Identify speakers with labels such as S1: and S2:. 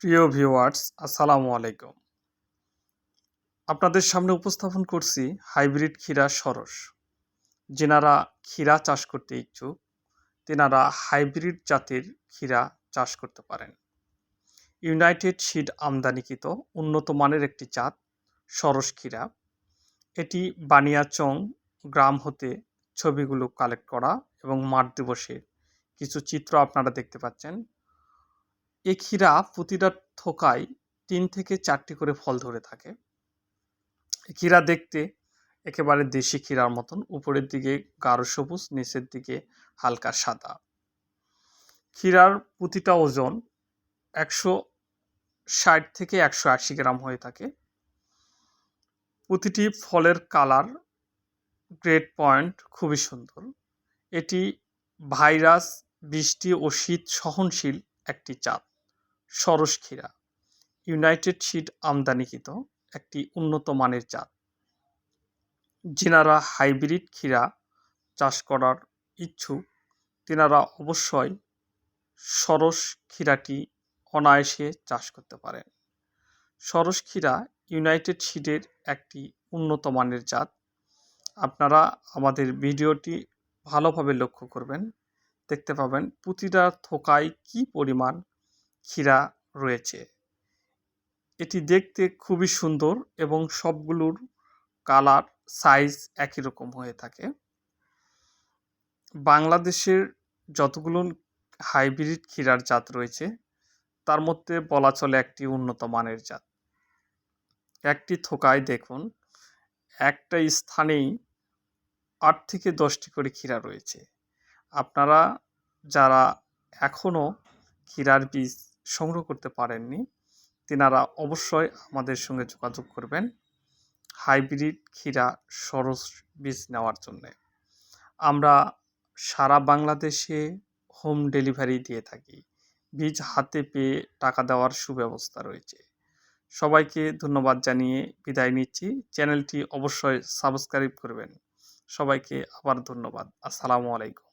S1: প্রিয় ভিউয়ার্স, আসসালামু আলাইকুম। আপনাদের সামনে উপস্থাপন করছি হাইব্রিড ক্ষীরা সরস। যেনারা ক্ষীরা চাষ করতে ইচ্ছুক, তেনারা হাইব্রিড জাতের ক্ষীরা চাষ করতে পারেন। ইউনাইটেড সিড আমদানিকৃত উন্নত মানের একটি জাত সরস ক্ষীরা। এটি বানিয়াচং গ্রাম হতে ছবিগুলো কালেক্ট করা এবং মাঠ দিবসের কিছু চিত্র আপনারা দেখতে পাচ্ছেন। এই ক্ষীরা প্রতিটা থোকায় ৩ থেকে ৪টি করে ফল ধরে থাকে। ক্ষীরা দেখতে একেবারে দেশি ক্ষীরার মতন, উপরের দিকে গাঢ় সবুজ, নিচের দিকে হালকা সাদা। ক্ষীরার প্রতিটা ওজন ১৬০ থেকে ১৮০ গ্রাম হয়ে থাকে। প্রতিটি ফলের কালার, গ্রেড পয়েন্ট খুবই সুন্দর। এটি ভাইরাস, বৃষ্টি ও শীত সহনশীল একটি জাত সরস ক্ষীরা। ইউনাইটেড সিড আমদানিকৃত একটি উন্নত মানের জাত। যিনারা হাইব্রিড ক্ষীরা চাষ করার ইচ্ছুক, তেনারা অবশ্যই সরস ক্ষীরাটি অনায়াসে চাষ করতে পারেন। সরস ক্ষীরা ইউনাইটেড সিডের একটি উন্নত মানের জাত। আপনারা আমাদের ভিডিওটি ভালোভাবে লক্ষ্য করবেন, দেখতে পাবেন প্রতিটা থোকায় কী পরিমাণ ক্ষীরা রয়েছে। এটি দেখতে খুবই সুন্দর এবং সবগুলোর কালার, সাইজ একই রকম হয়ে থাকে। বাংলাদেশের যতগুলো হাইব্রিড ক্ষীরার জাত রয়েছে, তার মধ্যে বলা চলে একটি উন্নত মানের জাত। একটি থোকায় দেখুন, একটা স্থানেই ৮ থেকে ১০টি করে ক্ষীরা রয়েছে। আপনারা যারা এখনও ক্ষীরার বীজ সংগ্রহ করতে পারেননি, তেনারা অবশ্যই আমাদের সঙ্গে যোগাযোগ করবেন হাইব্রিড ক্ষীরা সরস বীজ নেওয়ার জন্যে। আমরা সারা বাংলাদেশে হোম ডেলিভারি দিয়ে থাকি। বীজ হাতে পেয়ে টাকা দেওয়ার সুব্যবস্থা রয়েছে। সবাইকে ধন্যবাদ জানিয়ে বিদায় নিচ্ছি। চ্যানেলটি অবশ্যই সাবস্ক্রাইব করবেন। সবাইকে আবার ধন্যবাদ। আসসালামু আলাইকুম।